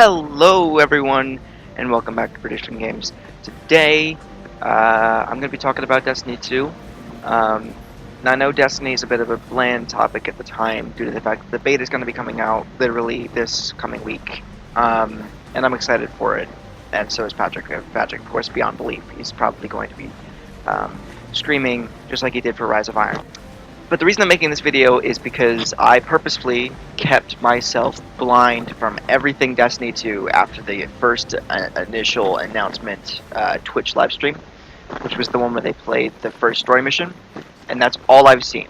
Hello everyone, and welcome back to Prediction Games. Today, I'm going to be talking about Destiny 2. Now I know Destiny is a bit of a bland topic at the time due to the fact that the beta is going to be coming out literally this coming week. And I'm excited for it, and so is Patrick. Patrick, of course, beyond belief. He's probably going to be streaming just like he did for Rise of Iron. But the reason I'm making this video is because I purposefully kept myself blind from everything Destiny 2 after the first initial announcement Twitch livestream, which was the one where they played the first story mission, and that's all I've seen.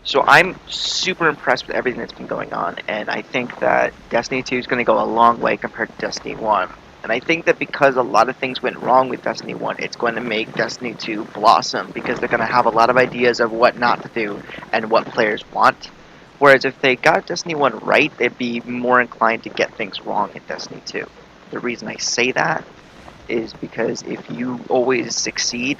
So I'm super impressed with everything that's been going on, and I think that Destiny 2 is going to go a long way compared to Destiny 1. And I think that because a lot of things went wrong with Destiny 1, it's going to make Destiny 2 blossom, because they're going to have a lot of ideas of what not to do and what players want. Whereas if they got Destiny 1 right, they'd be more inclined to get things wrong in Destiny 2. The reason I say that is because if you always succeed,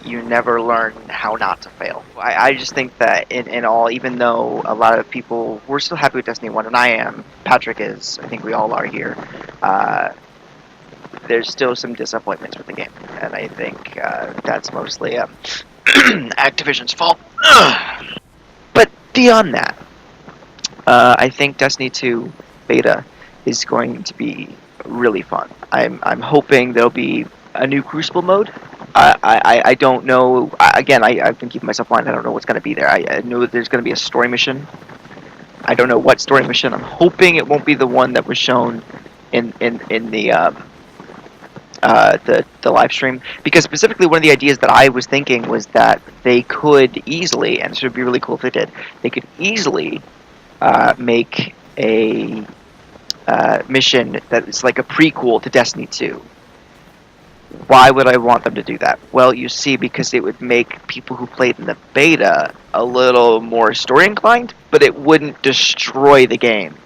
you never learn how not to fail. I just think that in all, even though a lot of people, we're still happy with Destiny 1, and I am, Patrick is, I think we all are here, there's still some disappointments with the game, and I think that's mostly Activision's fault. But beyond that, I think Destiny 2 beta is going to be really fun. I'm hoping there'll be a new Crucible mode. I don't know. Again, I've been keeping myself blind. I don't know what's going to be there. I know that there's going to be a story mission. I don't know what story mission. I'm hoping it won't be the one that was shown in the live stream, because specifically one of the ideas that I was thinking was that they could easily, and this would be really cool if they did, they could easily make a mission that is like a prequel to Destiny 2. Why would I want them to do that? Well, you see, because it would make people who played in the beta a little more story inclined, but it wouldn't destroy the game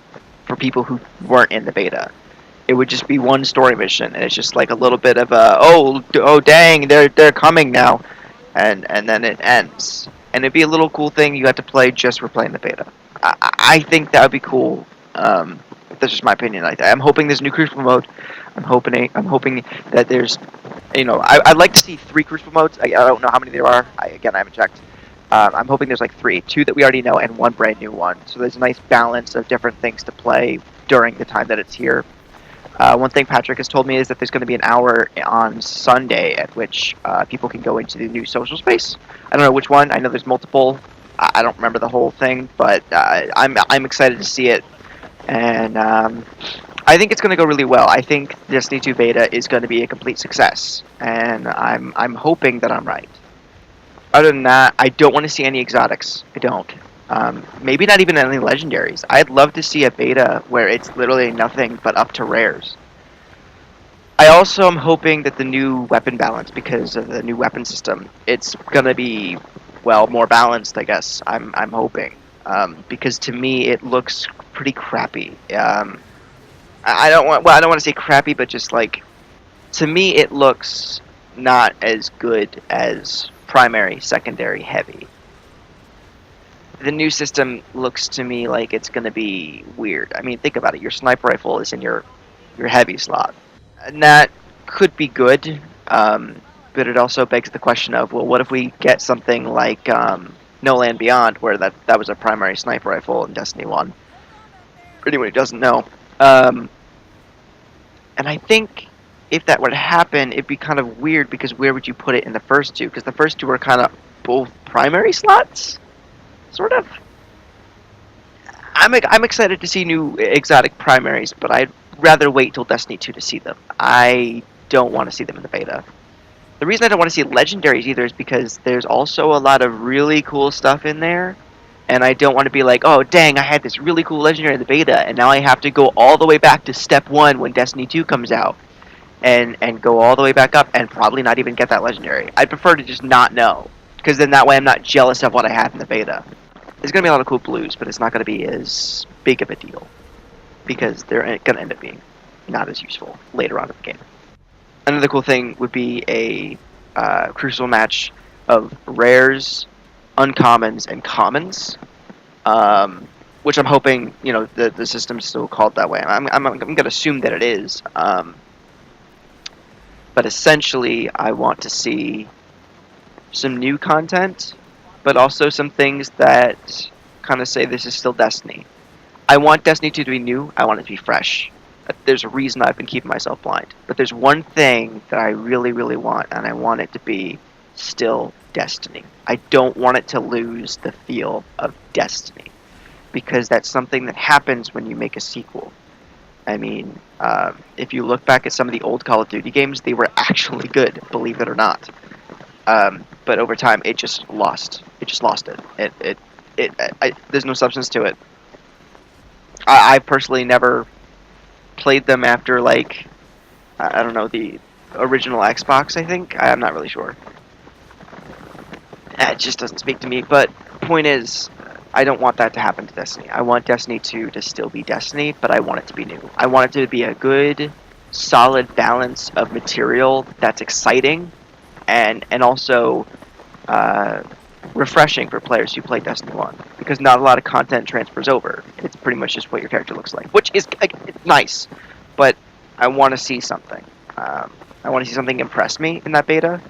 for people who weren't in the beta. It would just be one story mission, and it's just like a little bit of a oh dang, they're coming now, and then it ends. And it'd be a little cool thing you got to play just for playing the beta. I think that would be cool. That's just my opinion. I'm hoping there's a new Crucible mode. I'm hoping that there's, I'd like to see 3 Crucible modes. I don't know how many there are. I haven't checked. I'm hoping there's like 3, 2 that we already know, and 1 brand new one. So there's a nice balance of different things to play during the time that it's here. One thing Patrick has told me is that there's going to be an hour on Sunday at which people can go into the new social space. I don't know which one. I know there's multiple. I don't remember the whole thing, but I'm excited to see it, and I think it's going to go really well. I think Destiny 2 beta is going to be a complete success, and I'm hoping that I'm right. Other than that, I don't want to see any exotics. I don't. Maybe not even any legendaries. I'd love to see a beta where it's literally nothing but up to rares. I also am hoping that the new weapon balance, because of the new weapon system, it's gonna be, well, more balanced, I guess. I'm hoping, because to me it looks pretty crappy. I don't want to say crappy, but just like, to me it looks not as good as primary, secondary, heavy. The new system looks to me like it's going to be weird. I mean, think about it. Your sniper rifle is in your heavy slot. And that could be good, but it also begs the question of, well, what if we get something like No Land Beyond, where that was a primary sniper rifle in Destiny 1? For anyone who doesn't know. And I think if that were to happen, it'd be kind of weird, because where would you put it in the first 2? Because the first 2 are kind of both primary slots? Sort of. I'm excited to see new exotic primaries, but I'd rather wait till Destiny 2 to see them. I don't want to see them in the beta. The reason I don't want to see legendaries either is because there's also a lot of really cool stuff in there, and I don't want to be like, oh dang, I had this really cool legendary in the beta, and now I have to go all the way back to step 1 when Destiny 2 comes out, and go all the way back up and probably not even get that legendary. I'd prefer to just not know, because then that way I'm not jealous of what I had in the beta. There's going to be a lot of cool blues, but it's not going to be as big of a deal, because they're going to end up being not as useful later on in the game. Another cool thing would be a Crucible match of rares, uncommons, and commons, which I'm hoping, you know, the system's still called that way. I'm going to assume that it is. But essentially, I want to see some new content, but also some things that kind of say this is still Destiny. I want Destiny 2 to be new. I want it to be fresh. There's a reason I've been keeping myself blind. But there's one thing that I really, really want, and I want it to be still Destiny. I don't want it to lose the feel of Destiny, because that's something that happens when you make a sequel. I mean, if you look back at some of the old Call of Duty games, they were actually good, believe it or not. But over time, it just lost. It just lost it. There's no substance to it. I personally never played them after, like, I don't know, the original Xbox, I think. I'm not really sure. It just doesn't speak to me. But point is, I don't want that to happen to Destiny. I want Destiny 2 to still be Destiny, but I want it to be new. I want it to be a good, solid balance of material that's exciting and also refreshing for players who play Destiny 1. Because not a lot of content transfers over. It's pretty much just what your character looks like, which is nice. But I want to see something. I want to see something impress me in that beta.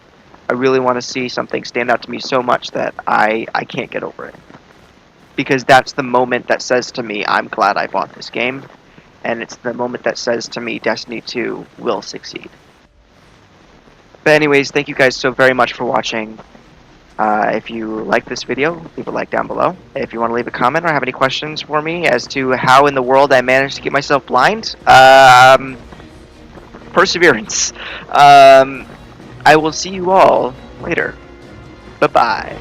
I really want to see something stand out to me so much that I can't get over it. Because that's the moment that says to me, I'm glad I bought this game. And it's the moment that says to me, Destiny 2 will succeed. But anyways, thank you guys so very much for watching. If you like this video, leave a like down below. If you want to leave a comment or have any questions for me as to how in the world I managed to keep myself blind, perseverance. I will see you all later. Bye-bye.